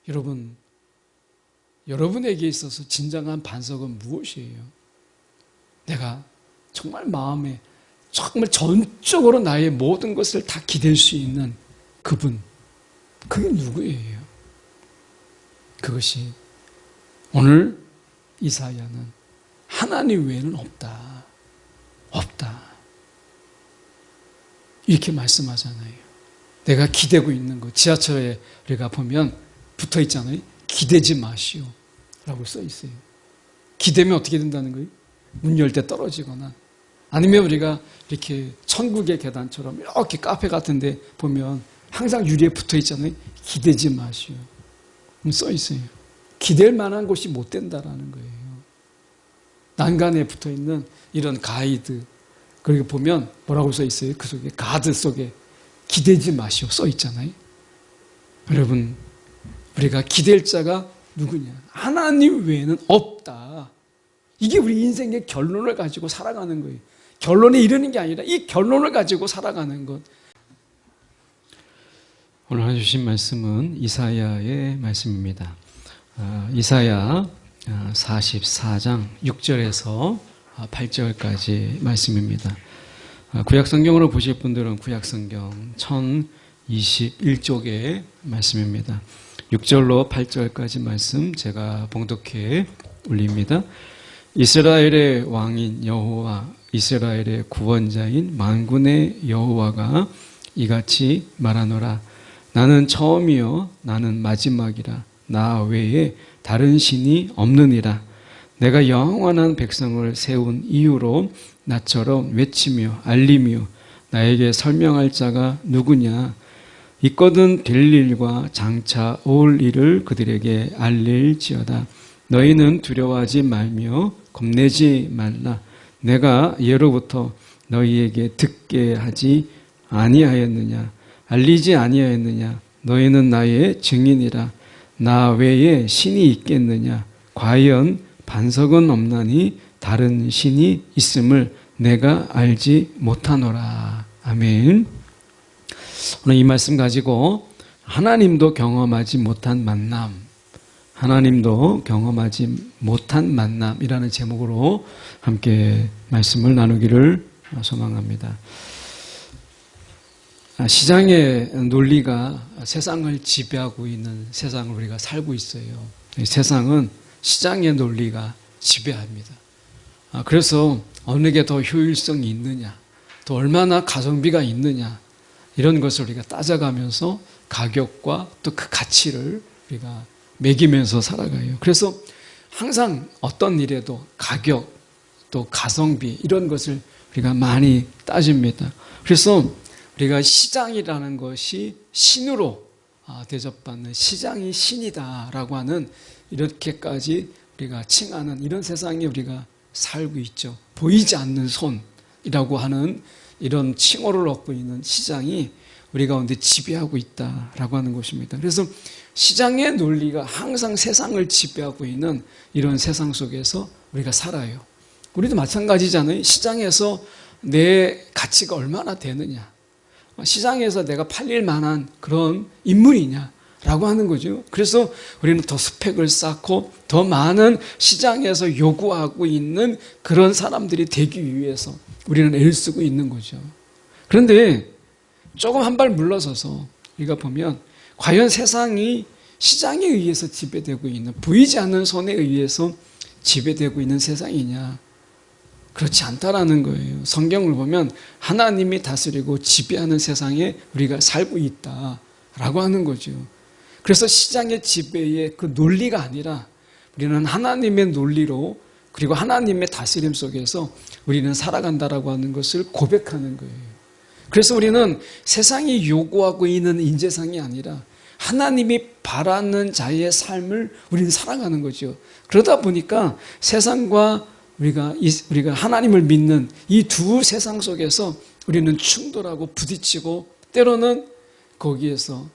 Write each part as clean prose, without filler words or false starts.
여러분, 여러분에게 있어서 진정한 반석은 무엇이에요? 내가 정말 마음에 정말 전적으로 나의 모든 것을 다 기댈 수 있는 그분, 그게 누구예요? 그것이 오늘 이사야는 하나님 외에는 없다. 없다. 이렇게 말씀하잖아요. 내가 기대고 있는 것, 지하철에 우리가 보면 붙어 있잖아요. 기대지 마시오 라고 써 있어요. 기대면 어떻게 된다는 거예요? 문 열 때 떨어지거나, 아니면 우리가 이렇게 천국의 계단처럼 이렇게 카페 같은 데 보면 항상 유리에 붙어 있잖아요. 기대지 마시오. 써 있어요. 기댈 만한 곳이 못 된다라는 거예요. 난간에 붙어 있는 이런 가이드, 그리고 보면 뭐라고 써 있어요? 그 속에, 가드 속에 기대지 마시오 써 있잖아요. 여러분, 우리가 기댈 자가 누구냐? 하나님 외에는 없다. 이게 우리 인생의 결론을 가지고 살아가는 거예요. 결론에 이르는 게 아니라 이 결론을 가지고 살아가는 것. 오늘 주신 말씀은 이사야의 말씀입니다. 이사야 44장 6절에서 8절까지 말씀입니다. 구약성경으로 보실 분들은 구약성경 1021쪽의 말씀입니다. 6절로 8절까지 말씀 제가 봉독해 올립니다. 이스라엘의 왕인 여호와, 이스라엘의 구원자인 만군의 여호와가 이같이 말하노라. 나는 처음이요 나는 마지막이라. 나 외에 다른 신이 없느니라. 내가 영원한 백성을 세운 이유로 나처럼 외치며 알리며 나에게 설명할 자가 누구냐. 있거든 될 일과 장차 올 일을 그들에게 알릴지어다. 너희는 두려워하지 말며 겁내지 말라. 내가 예로부터 너희에게 듣게 하지 아니하였느냐. 알리지 아니하였느냐. 너희는 나의 증인이라. 나 외에 신이 있겠느냐. 과연 반석은 없나니 다른 신이 있음을 내가 알지 못하노라. 아멘. 오늘 이 말씀 가지고 하나님도 경험하지 못한 만남, 하나님도 경험하지 못한 만남이라는 제목으로 함께 말씀을 나누기를 소망합니다. 시장의 논리가 세상을 지배하고 있는 세상을 우리가 살고 있어요. 세상은 시장의 논리가 지배합니다. 그래서 어느 게 더 효율성이 있느냐, 또 얼마나 가성비가 있느냐, 이런 것을 우리가 따져가면서 가격과 또 그 가치를 우리가 매기면서 살아가요. 그래서 항상 어떤 일에도 가격, 또 가성비 이런 것을 우리가 많이 따집니다. 그래서 우리가 시장이라는 것이 신으로 대접받는, 시장이 신이다라고 하는, 이렇게까지 우리가 칭하는 이런 세상에 우리가 살고 있죠. 보이지 않는 손이라고 하는 이런 칭호를 얻고 있는 시장이 우리 가운데 지배하고 있다라고 하는 것입니다. 그래서 시장의 논리가 항상 세상을 지배하고 있는 이런 세상 속에서 우리가 살아요. 우리도 마찬가지잖아요. 시장에서 내 가치가 얼마나 되느냐, 시장에서 내가 팔릴 만한 그런 인물이냐라고 하는 거죠. 그래서 우리는 더 스펙을 쌓고 더 많은 시장에서 요구하고 있는 그런 사람들이 되기 위해서 우리는 애를 쓰고 있는 거죠. 그런데 조금 한 발 물러서서 우리가 보면 과연 세상이 시장에 의해서 지배되고 있는, 보이지 않는 손에 의해서 지배되고 있는 세상이냐? 그렇지 않다라는 거예요. 성경을 보면 하나님이 다스리고 지배하는 세상에 우리가 살고 있다라고 하는 거죠. 그래서 시장의 지배의 그 논리가 아니라 우리는 하나님의 논리로, 그리고 하나님의 다스림 속에서 우리는 살아간다라고 하는 것을 고백하는 거예요. 그래서 우리는 세상이 요구하고 있는 인재상이 아니라 하나님이 바라는 자의 삶을 우리는 살아가는 거죠. 그러다 보니까 세상과 우리가 하나님을 믿는 이 두 세상 속에서 우리는 충돌하고 부딪히고, 때로는 거기에서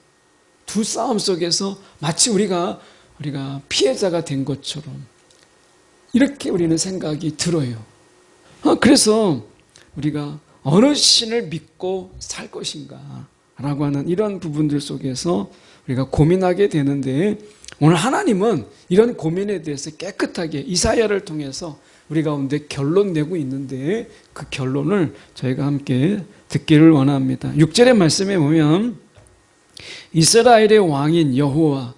두 싸움 속에서 마치 우리가 피해자가 된 것처럼 이렇게 우리는 생각이 들어요. 그래서 우리가 어느 신을 믿고 살 것인가 라고 하는 이런 부분들 속에서 우리가 고민하게 되는데, 오늘 하나님은 이런 고민에 대해서 깨끗하게 이사야를 통해서 우리 가운데 결론 내고 있는데, 그 결론을 저희가 함께 듣기를 원합니다. 6절의 말씀에 보면 이스라엘의 왕인 여호와,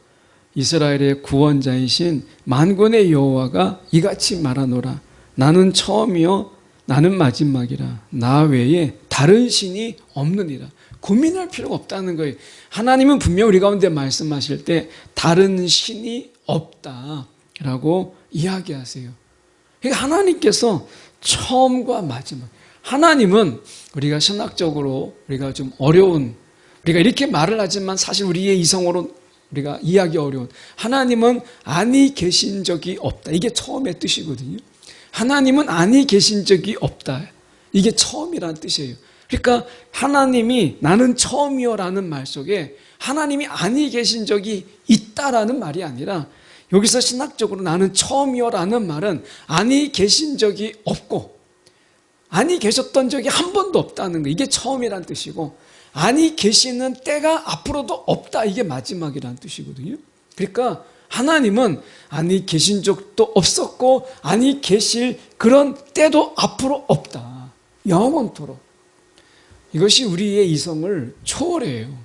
이스라엘의 구원자이신 만군의 여호와가 이같이 말하노라. 나는 처음이요 나는 마지막이라. 나 외에 다른 신이 없느니라. 고민할 필요가 없다는 거예요. 하나님은 분명 우리 가운데 말씀하실 때 다른 신이 없다라고 이야기하세요. 그러니까 하나님께서 처음과 마지막, 하나님은 우리가 신학적으로 우리가 좀 어려운, 우리가 이렇게 말을 하지만 사실 우리의 이성으로 우리가 이해하기 어려운, 하나님은 아니 계신 적이 없다. 이게 처음의 뜻이거든요. 하나님은 아니 계신 적이 없다. 이게 처음이라는 뜻이에요. 그러니까 하나님이 나는 처음이요 라는 말 속에 하나님이 아니 계신 적이 있다라는 말이 아니라, 여기서 신학적으로 나는 처음이요 라는 말은 아니 계신 적이 없고 아니 계셨던 적이 한 번도 없다는 거, 이게 처음이라는 뜻이고, 아니 계시는 때가 앞으로도 없다, 이게 마지막이라는 뜻이거든요. 그러니까 하나님은 아니 계신 적도 없었고 아니 계실 그런 때도 앞으로 없다, 영원토록. 이것이 우리의 이성을 초월해요.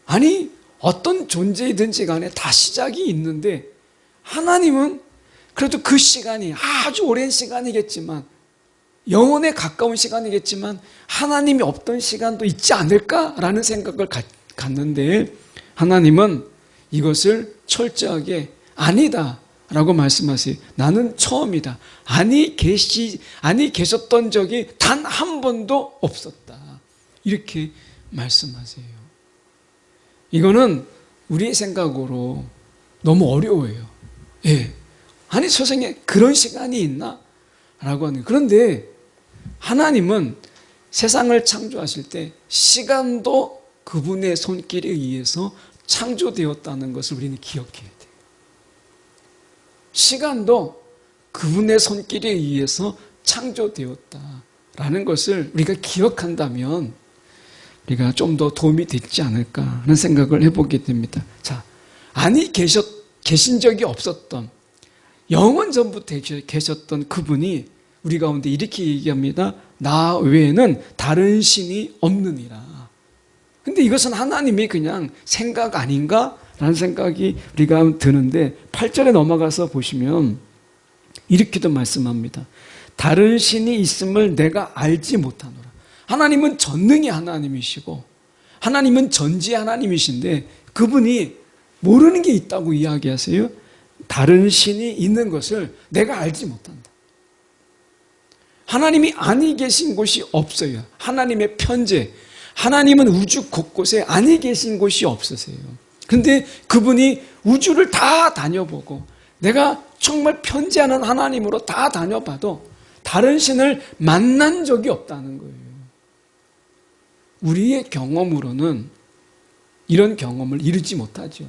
아니 어떤 존재이든지 간에 다 시작이 있는데, 하나님은 그래도 그 시간이 아주 오랜 시간이겠지만, 영혼에 가까운 시간이겠지만 하나님이 없던 시간도 있지 않을까라는 생각을 갖는데, 하나님은 이것을 철저하게 아니다 라고 말씀하세요. 나는 처음이다. 아니 계셨던 적이 단 한 번도 없었다, 이렇게 말씀하세요. 이거는 우리의 생각으로 너무 어려워요. 예. 아니 세상에 그런 시간이 있나? 라고 하는. 그런데 하나님은 세상을 창조하실 때 시간도 그분의 손길에 의해서 창조되었다는 것을 우리는 기억해야 돼요. 시간도 그분의 손길에 의해서 창조되었다라는 것을 우리가 기억한다면 우리가 좀 더 도움이 되지 않을까 하는 생각을 해보게 됩니다. 자, 아니 계신 적이 없었던, 영원 전부터 계셨던 그분이 우리 가운데 이렇게 얘기합니다. 나 외에는 다른 신이 없느니라. 근데 이것은 하나님이 그냥 생각 아닌가? 라는 생각이 우리가 드는데, 8절에 넘어가서 보시면 이렇게도 말씀합니다. 다른 신이 있음을 내가 알지 못하노라. 하나님은 전능의 하나님이시고 하나님은 전지의 하나님이신데, 그분이 모르는 게 있다고 이야기하세요. 다른 신이 있는 것을 내가 알지 못한다. 하나님이 아니 계신 곳이 없어요. 하나님의 편재, 하나님은 우주 곳곳에 아니 계신 곳이 없으세요. 그런데 그분이 우주를 다 다녀보고, 내가 정말 편재하는 하나님으로 다 다녀봐도 다른 신을 만난 적이 없다는 거예요. 우리의 경험으로는 이런 경험을 이루지 못하죠.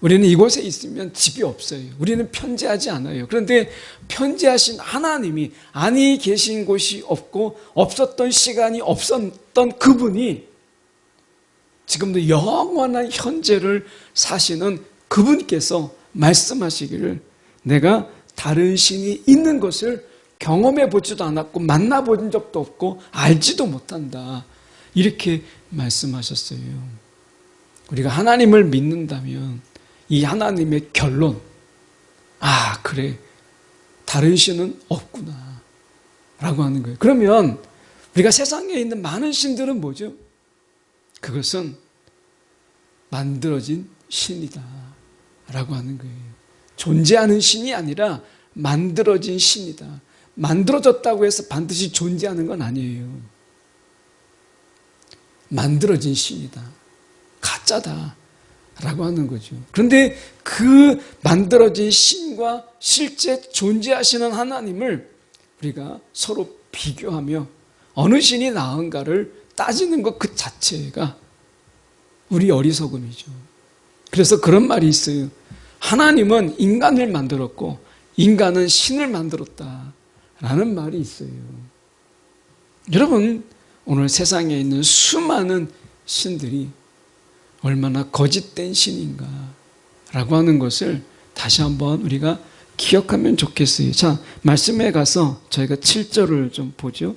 우리는 이곳에 있으면 집이 없어요. 우리는 편재하지 않아요. 그런데 편재하신 하나님이 아니 계신 곳이 없고 없었던 시간이 없었던 그분이 지금도 영원한 현재를 사시는 그분께서 말씀하시기를, 내가 다른 신이 있는 것을 경험해 보지도 않았고 만나본 적도 없고 알지도 못한다, 이렇게 말씀하셨어요. 우리가 하나님을 믿는다면 이 하나님의 결론, 아 그래 다른 신은 없구나 라고 하는 거예요. 그러면 우리가 세상에 있는 많은 신들은 뭐죠? 그것은 만들어진 신이다 라고 하는 거예요. 존재하는 신이 아니라 만들어진 신이다. 만들어졌다고 해서 반드시 존재하는 건 아니에요. 만들어진 신이다, 가짜다 라고 하는 거죠. 그런데 그 만들어진 신과 실제 존재하시는 하나님을 우리가 서로 비교하며 어느 신이 나은가를 따지는 것 그 자체가 우리 어리석음이죠. 그래서 그런 말이 있어요. 하나님은 인간을 만들었고 인간은 신을 만들었다 라는 말이 있어요. 여러분, 오늘 세상에 있는 수많은 신들이 얼마나 거짓된 신인가 라고 하는 것을 다시 한번 우리가 기억하면 좋겠어요. 자, 말씀에 가서 저희가 7절을 좀 보죠.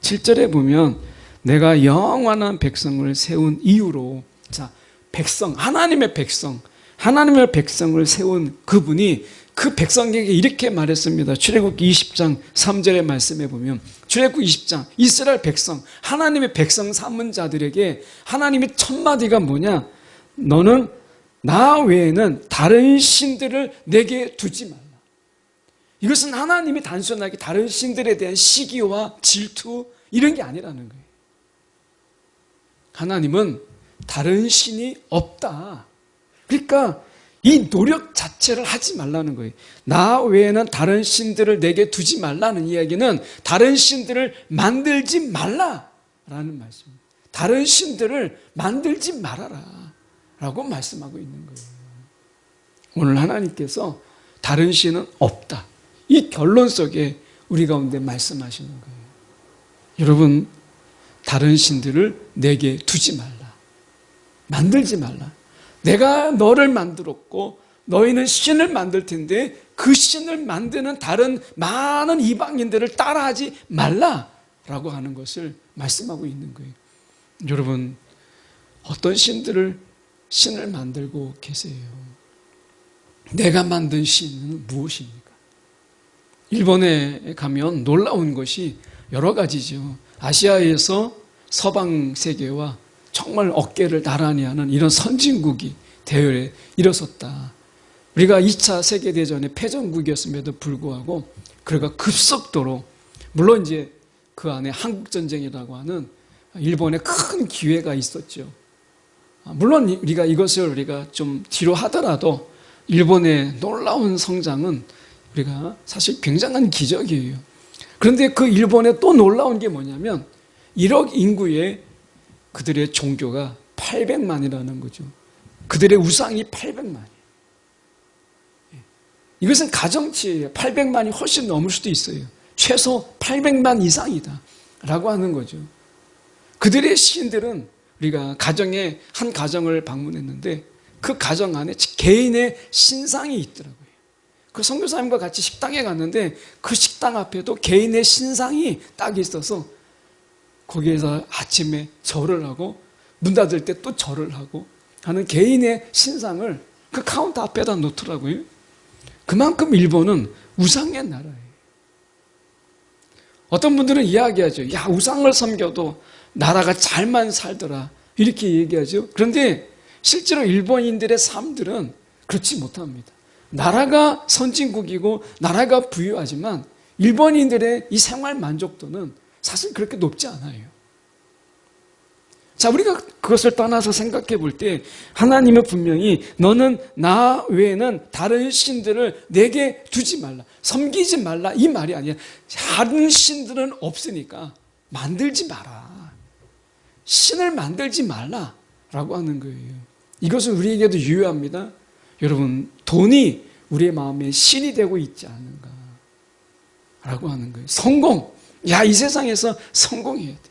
7절에 보면 내가 영원한 백성을 세운 이유로, 자, 백성, 하나님의 백성을 세운 그분이 그 백성에게 이렇게 말했습니다. 출애굽기 20장 3절의 말씀에 보면 출애굽기 20장 이스라엘 백성, 하나님의 백성 삼은 자들에게 하나님의 첫 마디가 뭐냐? 너는 나 외에는 다른 신들을 내게 두지 말라. 이것은 하나님이 단순하게 다른 신들에 대한 시기와 질투 이런 게 아니라는 거예요. 하나님은 다른 신이 없다. 그러니까 이 노력 자체를 하지 말라는 거예요. 나 외에는 다른 신들을 내게 두지 말라는 이야기는 다른 신들을 만들지 말라라는 말씀입니다. 다른 신들을 만들지 말아라 라고 말씀하고 있는 거예요. 오늘 하나님께서 다른 신은 없다. 이 결론 속에 우리 가운데 말씀하시는 거예요. 여러분, 다른 신들을 내게 두지 말라. 만들지 말라. 내가 너를 만들었고 너희는 신을 만들 텐데 그 신을 만드는 다른 많은 이방인들을 따라하지 말라라고 하는 것을 말씀하고 있는 거예요. 여러분, 어떤 신을 만들고 계세요? 내가 만든 신은 무엇입니까? 일본에 가면 놀라운 것이 여러 가지죠. 아시아에서 서방 세계와 정말 어깨를 나란히 하는 이런 선진국이 대열에 일어섰다. 우리가 2차 세계대전의 패전국이었음에도 불구하고 그가 급속도로, 물론 이제 그 안에 한국전쟁이라고 하는 일본의 큰 기회가 있었죠. 물론 이것을 우리가 좀 뒤로 하더라도 일본의 놀라운 성장은 우리가 사실 굉장한 기적이에요. 그런데 그 일본의 또 놀라운 게 뭐냐면 1억 인구의 그들의 종교가 800만이라는 거죠. 그들의 우상이 800만이에요. 이것은 가정치예요. 800만이 훨씬 넘을 수도 있어요. 최소 800만 이상이다 라고 하는 거죠. 그들의 신들은 우리가 한 가정을 방문했는데 그 가정 안에 개인의 신상이 있더라고요. 그 선교사님과 같이 식당에 갔는데 그 식당 앞에도 개인의 신상이 딱 있어서 거기에서 아침에 절을 하고 문 닫을 때 또 절을 하고 하는 개인의 신상을 그 카운터 앞에다 놓더라고요. 그만큼 일본은 우상의 나라예요. 어떤 분들은 이야기하죠. 야, 우상을 섬겨도 나라가 잘만 살더라 이렇게 얘기하죠. 그런데 실제로 일본인들의 삶들은 그렇지 못합니다. 나라가 선진국이고 나라가 부유하지만 일본인들의 이 생활 만족도는 사실 그렇게 높지 않아요. 자, 우리가 그것을 떠나서 생각해 볼 때 하나님은 분명히 너는 나 외에는 다른 신들을 내게 두지 말라, 섬기지 말라 이 말이 아니야. 다른 신들은 없으니까 만들지 마라. 신을 만들지 말라라고 하는 거예요. 이것은 우리에게도 유효합니다. 여러분, 돈이 우리의 마음에 신이 되고 있지 않은가 라고 하는 거예요. 성공, 야, 이 세상에서 성공해야 돼.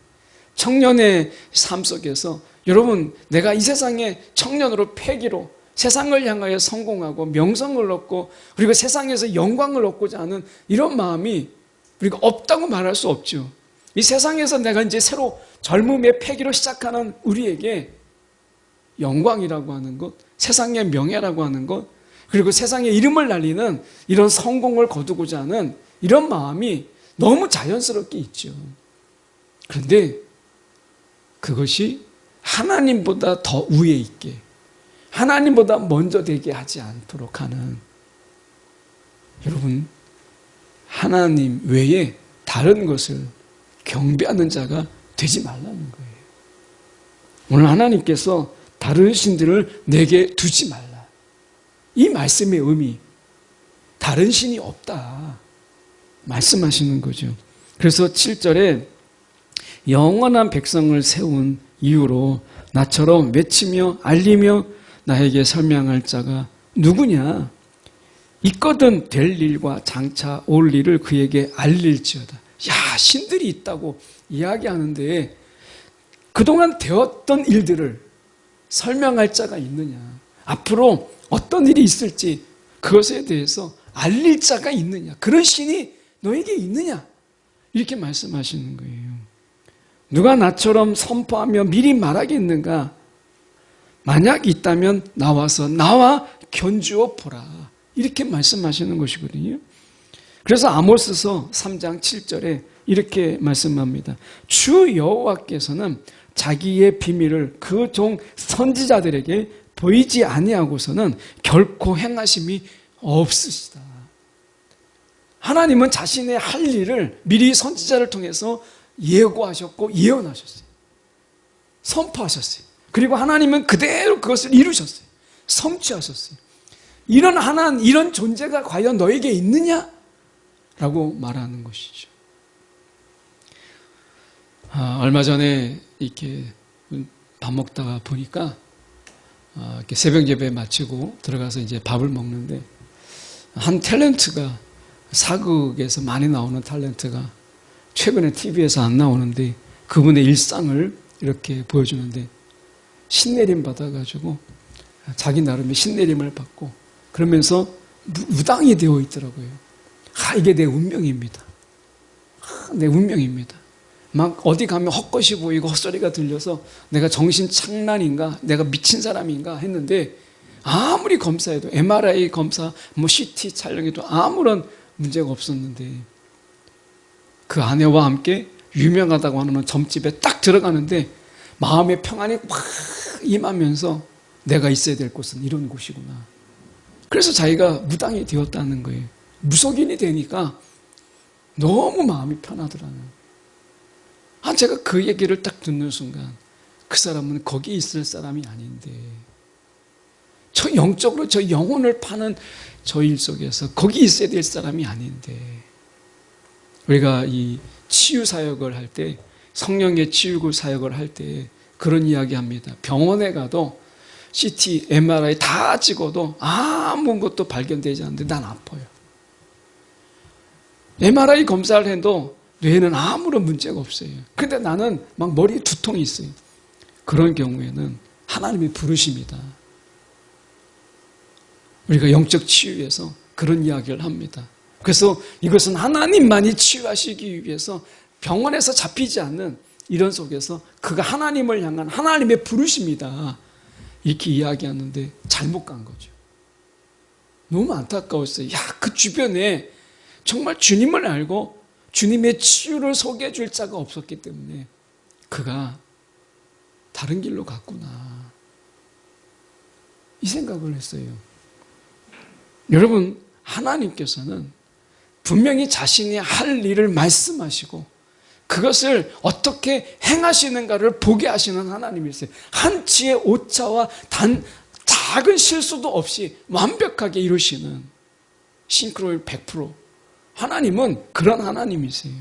청년의 삶 속에서 여러분, 내가 이 세상에 청년으로 패기로 세상을 향하여 성공하고 명성을 얻고 그리고 세상에서 영광을 얻고자 하는 이런 마음이 우리가 없다고 말할 수 없죠. 이 세상에서 내가 이제 새로 젊음의 패기로 시작하는 우리에게 영광이라고 하는 것, 세상의 명예라고 하는 것, 그리고 세상의 이름을 날리는 이런 성공을 거두고자 하는 이런 마음이 너무 자연스럽게 있죠. 그런데 그것이 하나님보다 더 위에 있게, 하나님보다 먼저 되게 하지 않도록 하는, 여러분, 하나님 외에 다른 것을 경배하는 자가 되지 말라는 거예요. 오늘 하나님께서 다른 신들을 내게 두지 말라. 이 말씀의 의미, 다른 신이 없다 말씀하시는 거죠. 그래서 7절에 영원한 백성을 세운 이유로 나처럼 외치며 알리며 나에게 설명할 자가 누구냐? 있거든 될 일과 장차 올 일을 그에게 알릴지어다. 야, 신들이 있다고 이야기하는데 그동안 되었던 일들을 설명할 자가 있느냐? 앞으로 어떤 일이 있을지 그것에 대해서 알릴 자가 있느냐? 그런 신이 너에게 있느냐? 이렇게 말씀하시는 거예요. 누가 나처럼 선포하며 미리 말하겠는가? 만약 있다면 나와서 나와 견주어 보라. 이렇게 말씀하시는 것이거든요. 그래서 아모스서 3장 7절에 이렇게 말씀합니다. 주 여호와께서는 자기의 비밀을 그 종 선지자들에게 보이지 아니하고서는 결코 행하심이 없으시다. 하나님은 자신의 할 일을 미리 선지자를 통해서 예고하셨고 예언하셨어요. 선포하셨어요. 그리고 하나님은 그대로 그것을 이루셨어요. 성취하셨어요. 이런 존재가 과연 너에게 있느냐? 라고 말하는 것이죠. 얼마 전에 이렇게 밥 먹다가 보니까 이렇게 새벽 예배 마치고 들어가서 이제 밥을 먹는데 한 탤런트가 사극에서 많이 나오는 탤런트가 최근에 TV에서 안 나오는데 그분의 일상을 이렇게 보여주는데 신내림 받아가지고 자기 나름의 신내림을 받고 그러면서 무당이 되어 있더라고요. 이게 내 운명입니다. 내 운명입니다. 막 어디 가면 헛것이 보이고 헛소리가 들려서 내가 정신 착란인가? 내가 미친 사람인가? 했는데 아무리 검사해도 MRI 검사, CT 촬영해도 아무런 문제가 없었는데 그 아내와 함께 유명하다고 하는 점집에 딱 들어가는데 마음의 평안이 확 임하면서 내가 있어야 될 곳은 이런 곳이구나. 그래서 자기가 무당이 되었다는 거예요. 무속인이 되니까 너무 마음이 편하더라고요. 제가 그 얘기를 딱 듣는 순간 그 사람은 거기 있을 사람이 아닌데 저 영적으로 저 영혼을 파는 저 일 속에서 거기 있어야 될 사람이 아닌데 우리가 이 치유 사역을 할 때 성령의 치유구 사역을 할 때 그런 이야기 합니다. 병원에 가도 CT, MRI 다 찍어도 아무것도 발견되지 않는데 난 아파요. MRI 검사를 해도 뇌에는 아무런 문제가 없어요. 근데 나는 막 머리에 두통이 있어요. 그런 경우에는 하나님의 부르심이다. 우리가 영적 치유에서 그런 이야기를 합니다. 그래서 이것은 하나님만이 치유하시기 위해서 병원에서 잡히지 않는 이런 속에서 그가 하나님을 향한 하나님의 부르심이다. 이렇게 이야기하는데 잘못 간 거죠. 너무 안타까웠어요. 그 주변에 정말 주님을 알고 주님의 치유를 소개해 줄 자가 없었기 때문에 그가 다른 길로 갔구나. 이 생각을 했어요. 여러분, 하나님께서는 분명히 자신이 할 일을 말씀하시고 그것을 어떻게 행하시는가를 보게 하시는 하나님이세요. 한치의 오차와 작은 실수도 없이 완벽하게 이루시는 싱크로율 100%. 하나님은 그런 하나님이세요.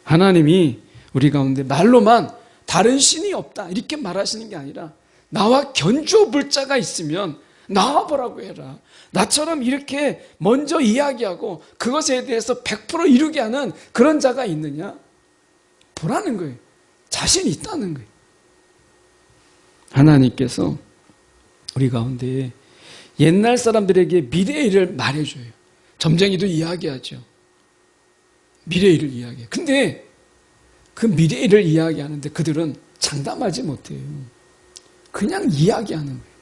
하나님이 우리 가운데 말로만 다른 신이 없다 이렇게 말하시는 게 아니라 나와 견주어 볼 자가 있으면 나와보라고 해라. 나처럼 이렇게 먼저 이야기하고 그것에 대해서 100% 이루게 하는 그런 자가 있느냐? 보라는 거예요. 자신이 있다는 거예요. 하나님께서 우리 가운데 옛날 사람들에게 미래의 일을 말해줘요. 점쟁이도 이야기하죠. 미래의 일을 이야기해요. 근데 그 미래의 일을 이야기하는데 그들은 장담하지 못해요. 그냥 이야기하는 거예요.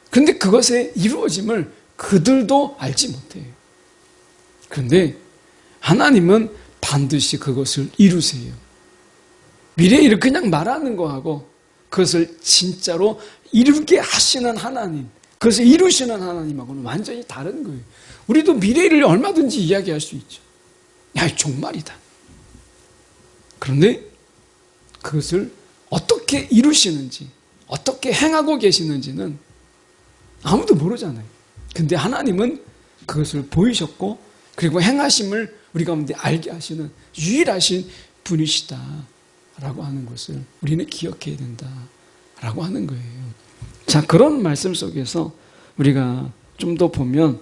근데 그것의 이루어짐을 그들도 알지 못해요. 그런데 하나님은 반드시 그것을 이루세요. 미래의 일을 그냥 말하는 거하고 그것을 진짜로 이루게 하시는 하나님, 그것을 이루시는 하나님하고는 완전히 다른 거예요. 우리도 미래의 일을 얼마든지 이야기할 수 있죠. 야, 종말이다. 그런데 그것을 어떻게 이루시는지, 어떻게 행하고 계시는지는 아무도 모르잖아요. 근데 하나님은 그것을 보이셨고 그리고 행하심을 우리 가운데 알게 하시는 유일하신 분이시다라고 하는 것을 우리는 기억해야 된다라고 하는 거예요. 자, 그런 말씀 속에서 우리가 좀 더 보면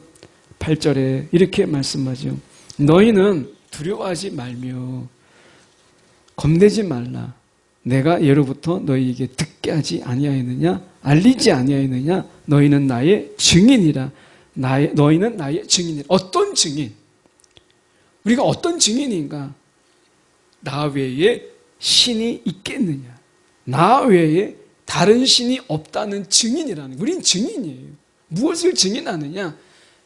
8절에 이렇게 말씀하죠. 너희는 두려워하지 말며 겁내지 말라. 내가 예로부터 너희에게 듣게 하지 아니하였느냐? 알리지 아니하였느냐? 너희는 나의 증인이라. 너희는 나의 증인이라. 어떤 증인? 우리가 어떤 증인인가? 나 외에 신이 있겠느냐? 나 외에 다른 신이 없다는 증인이라는 거예요. 우린 증인이에요. 무엇을 증인하느냐?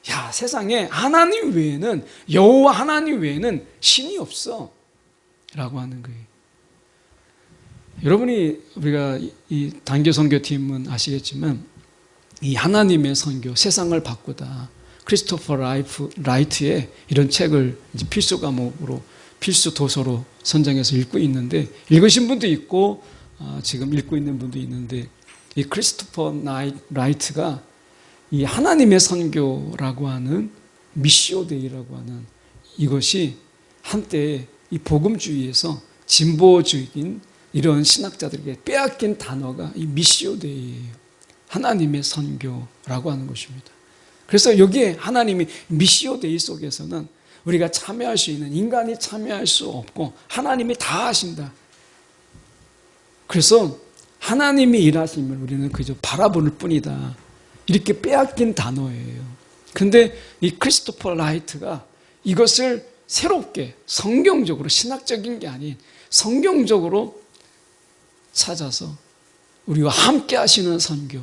야, 세상에 하나님 외에는, 여호와 하나님 외에는 신이 없어 라고 하는 거예요. 여러분이, 우리가 이 단교 선교팀은 아시겠지만 이 하나님의 선교, 세상을 바꾸다, 크리스토퍼 라이트의 이런 책을 이제 필수 과목으로, 필수 도서로 선정해서 읽고 있는데, 읽으신 분도 있고 지금 읽고 있는 분도 있는데, 이 크리스토퍼 라이트가 이 하나님의 선교라고 하는 미시오데이라고 하는 이것이 한때 이 복음주의에서 진보적인 이런 신학자들에게 빼앗긴 단어가 이 미시오데이예요. 하나님의 선교라고 하는 것입니다. 그래서 여기에 하나님이 미시오데이 속에서는 우리가 참여할 수 있는, 인간이 참여할 수 없고 하나님이 다 하신다. 그래서 하나님이 일하심을 우리는 그저 바라볼 뿐이다. 이렇게 빼앗긴 단어예요. 그런데 이 크리스토퍼 라이트가 이것을 새롭게 성경적으로, 신학적인 게 아닌 성경적으로 찾아서 우리와 함께 하시는 선교,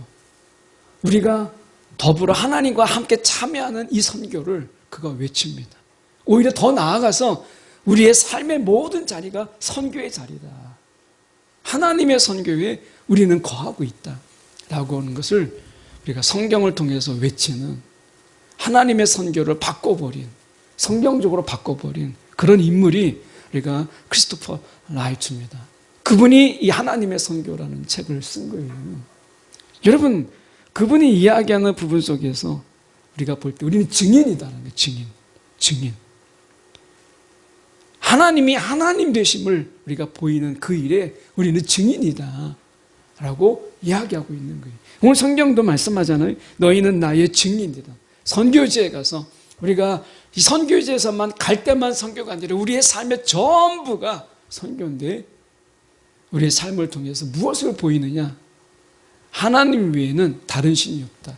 우리가 더불어 하나님과 함께 참여하는 이 선교를 그가 외칩니다. 오히려 더 나아가서 우리의 삶의 모든 자리가 선교의 자리다. 하나님의 선교에 우리는 거하고 있다라고 하는 것을 우리가 성경을 통해서 외치는, 하나님의 선교를 바꿔버린, 성경적으로 바꿔버린 그런 인물이 우리가 크리스토퍼 라이트입니다. 그분이 이 하나님의 선교라는 책을 쓴 거예요. 여러분, 그분이 이야기하는 부분 속에서 우리가 볼 때 우리는 증인이다라는 거예요. 증인. 하나님이 하나님 되심을 우리가 보이는 그 일에 우리는 증인이다 라고 이야기하고 있는 거예요. 오늘 성경도 말씀하잖아요. 너희는 나의 증인이다. 선교지에 가서 우리가 이 선교지에서만 갈 때만 선교가 아니라 우리의 삶의 전부가 선교인데, 우리의 삶을 통해서 무엇을 보이느냐? 하나님 외에는 다른 신이 없다.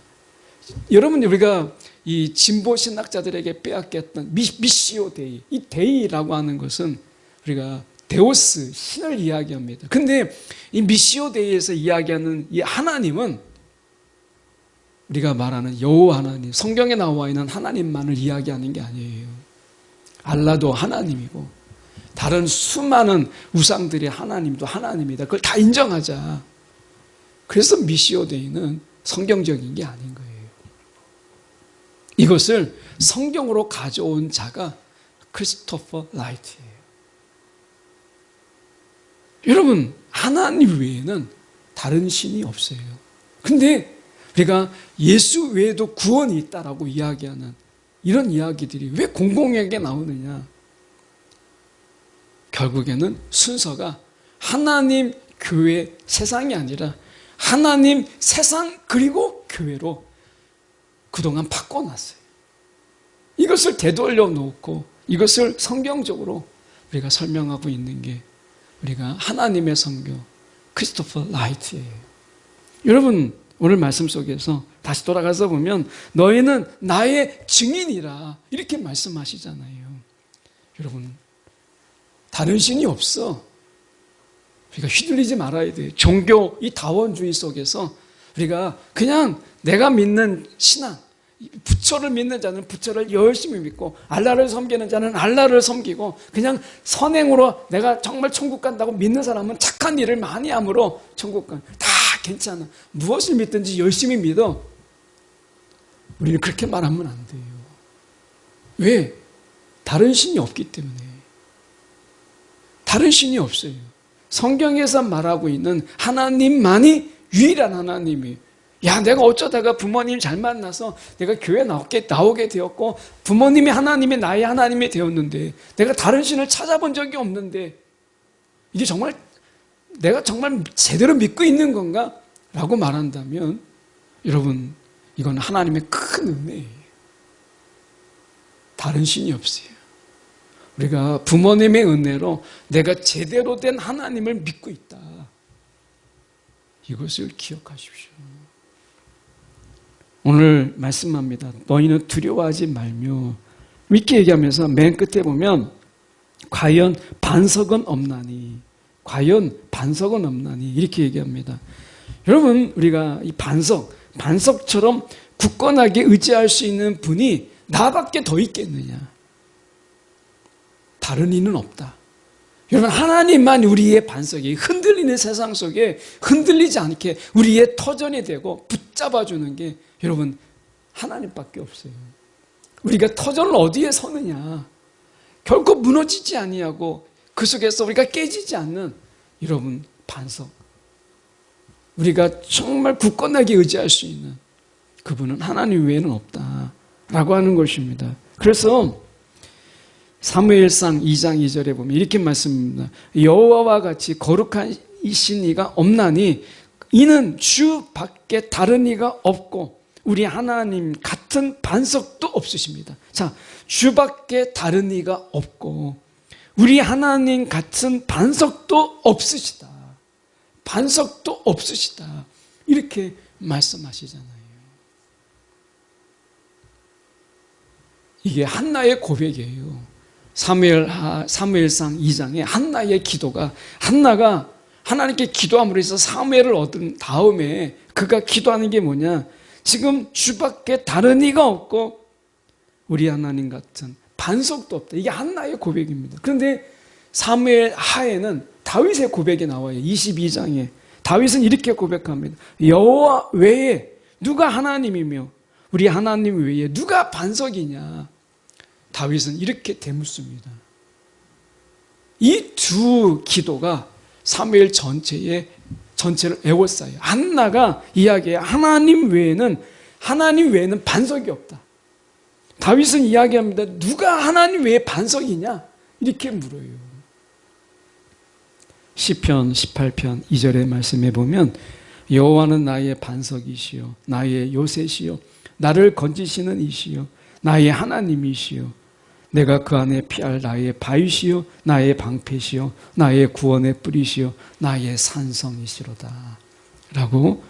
여러분, 우리가 이 진보 신학자들에게 빼앗겼던 미시오 데이, 이 데이라고 하는 것은 우리가 데오스, 신을 이야기합니다. 근데 이 미시오 데이에서 이야기하는 이 하나님은 우리가 말하는 여호와 하나님, 성경에 나와 있는 하나님만을 이야기하는 게 아니에요. 알라도 하나님이고 다른 수많은 우상들의 하나님도 하나님이다. 그걸 다 인정하자. 그래서 미시오 데이는 성경적인 게 아닌 거예요. 이것을 성경으로 가져온 자가 크리스토퍼 라이트예요. 여러분, 하나님 외에는 다른 신이 없어요. 근데 우리가 예수 외에도 구원이 있다라고 이야기하는 이런 이야기들이 왜 공공연하게 나오느냐? 결국에는 순서가 하나님, 교회, 세상이 아니라 하나님, 세상, 그리고 교회로 그동안 바꿔놨어요. 이것을 되돌려 놓고 이것을 성경적으로 우리가 설명하고 있는 게 우리가 하나님의 선교, 크리스토퍼 라이트예요. 여러분, 오늘 말씀 속에서 다시 돌아가서 보면 너희는 나의 증인이라 이렇게 말씀하시잖아요. 여러분, 다른 신이 없어. 우리가 휘둘리지 말아야 돼요. 종교, 이 다원주의 속에서 우리가 그냥 내가 믿는 신앙, 부처를 믿는 자는 부처를 열심히 믿고 알라를 섬기는 자는 알라를 섬기고 그냥 선행으로 내가 정말 천국 간다고 믿는 사람은 착한 일을 많이 함으로 천국 간, 다 괜찮아. 무엇을 믿든지 열심히 믿어. 우리는 그렇게 말하면 안 돼요. 왜? 다른 신이 없기 때문에. 다른 신이 없어요. 성경에서 말하고 있는 하나님만이 유일한 하나님이에요. 야, 내가 어쩌다가 부모님 잘 만나서 내가 교회 나오게 되었고 부모님이 하나님이 나의 하나님이 되었는데 내가 다른 신을 찾아본 적이 없는데 이게 정말 내가 정말 제대로 믿고 있는 건가? 라고 말한다면 여러분, 이건 하나님의 큰 은혜예요. 다른 신이 없어요. 우리가 부모님의 은혜로 내가 제대로 된 하나님을 믿고 있다. 이것을 기억하십시오. 오늘 말씀합니다. 너희는 두려워하지 말며, 이렇게 얘기하면서 맨 끝에 보면 과연 반석은 없나니, 과연 반석은 없나니 이렇게 얘기합니다. 여러분, 우리가 이 반석처럼 굳건하게 의지할 수 있는 분이 나밖에 더 있겠느냐? 다른 이는 없다. 여러분, 하나님만 우리의 반석이, 흔들리는 세상 속에 흔들리지 않게 우리의 터전이 되고 붙잡아주는 게 여러분 하나님밖에 없어요. 우리가 터전을 어디에 서느냐? 결코 무너지지 아니하고 그 속에서 우리가 깨지지 않는 여러분 반석, 우리가 정말 굳건하게 의지할 수 있는 그분은 하나님 외에는 없다라고 하는 것입니다. 그래서 사무엘상 2장 2절에 보면 이렇게 말씀합니다. 여호와와 같이 거룩한 이신 이가 없나니 이는 주 밖에 다른 이가 없고 우리 하나님 같은 반석도 없으십니다. 자, 주 밖에 다른 이가 없고 우리 하나님 같은 반석도 없으시다. 반석도 없으시다. 이렇게 말씀하시잖아요. 이게 한나의 고백이에요. 사무엘상 2장에 한나의 기도가, 한나가 하나님께 기도함으로 해서 사무엘을 얻은 다음에 그가 기도하는 게 뭐냐? 지금 주밖에 다른 이가 없고 우리 하나님 같은 반석도 없다. 이게 한나의 고백입니다. 그런데 사무엘 하에는 다윗의 고백이 나와요. 22장에 다윗은 이렇게 고백합니다. 여호와 외에 누가 하나님이며 우리 하나님 외에 누가 반석이냐? 다윗은 이렇게 되묻습니다. 이 두 기도가 사무엘 전체를 에워싸요. 한나가 이야기해요. 하나님 외에는 반석이 없다. 다윗은 이야기합니다. 누가 하나님 외에 반석이냐? 이렇게 물어요. 시편 18편 2절의 말씀에 보면 여호와는 나의 반석이시요 나의 요새시요 나를 건지시는 이시요 나의 하나님이시요 내가 그 안에 피할 나의 바위시요 나의 방패시요 나의 구원의 뿌리시요 나의 산성이시로다 라고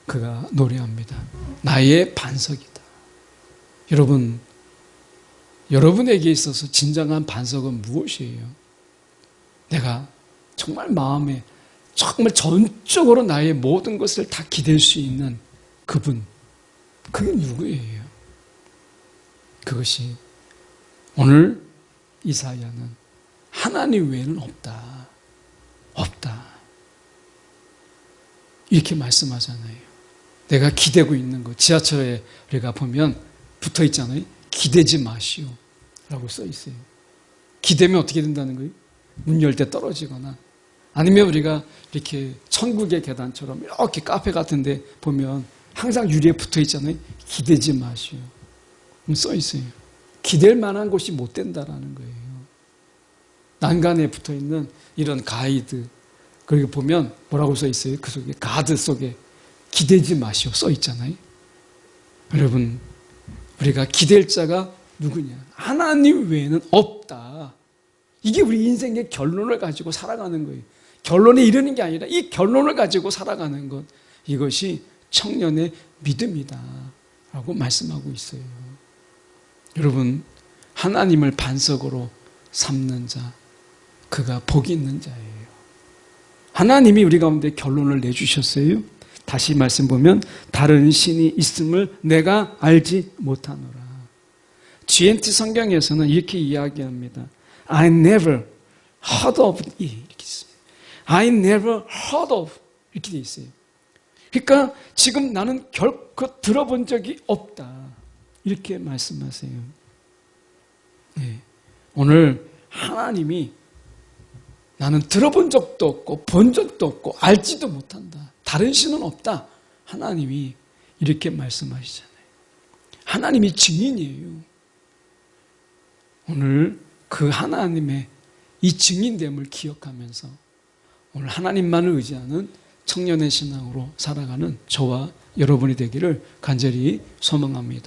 그가 노래합니다. 나의 반석이다. 여러분, 여러분에게 있어서 진정한 반석은 무엇이에요? 내가 정말 마음에 정말 전적으로 나의 모든 것을 다 기댈 수 있는 그분, 그게 누구예요? 그것이 오늘 이사야는 하나님 외에는 없다 이렇게 말씀하잖아요. 내가 기대고 있는 거, 지하철에 우리가 보면 붙어 있잖아요. 기대지 마시오 라고 써 있어요. 기대면 어떻게 된다는 거예요? 문 열 때 떨어지거나, 아니면 우리가 이렇게 천국의 계단처럼 이렇게 카페 같은 데 보면 항상 유리에 붙어 있잖아요. 기대지 마시오 써 있어요. 기댈 만한 곳이 못 된다라는 거예요. 난간에 붙어 있는 이런 가이드, 그리고 보면 뭐라고 써 있어요? 그 속에, 가드 속에 기대지 마시오 써 있잖아요. 여러분, 우리가 기댈 자가 누구냐? 하나님 외에는 없다. 이게 우리 인생의 결론을 가지고 살아가는 거예요. 결론에 이르는 게 아니라 이 결론을 가지고 살아가는 것, 이것이 청년의 믿음이다 라고 말씀하고 있어요. 여러분, 하나님을 반석으로 삼는 자, 그가 복이 있는 자예요. 하나님이 우리 가운데 결론을 내주셨어요. 다시 말씀 보면 다른 신이 있음을 내가 알지 못하노라. GNT 성경에서는 이렇게 이야기합니다. I never heard of it. 이렇게 있어요. I never heard of 이렇게 돼 있어요. 그러니까 지금 나는 결코 들어본 적이 없다. 이렇게 말씀하세요. 네. 오늘 하나님이 나는 들어본 적도 없고 본 적도 없고 알지도 못한다. 다른 신은 없다. 하나님이 이렇게 말씀하시잖아요. 하나님이 증인이에요. 오늘 그 하나님의 이 증인됨을 기억하면서 오늘 하나님만을 의지하는 청년의 신앙으로 살아가는 저와 여러분이 되기를 간절히 소망합니다.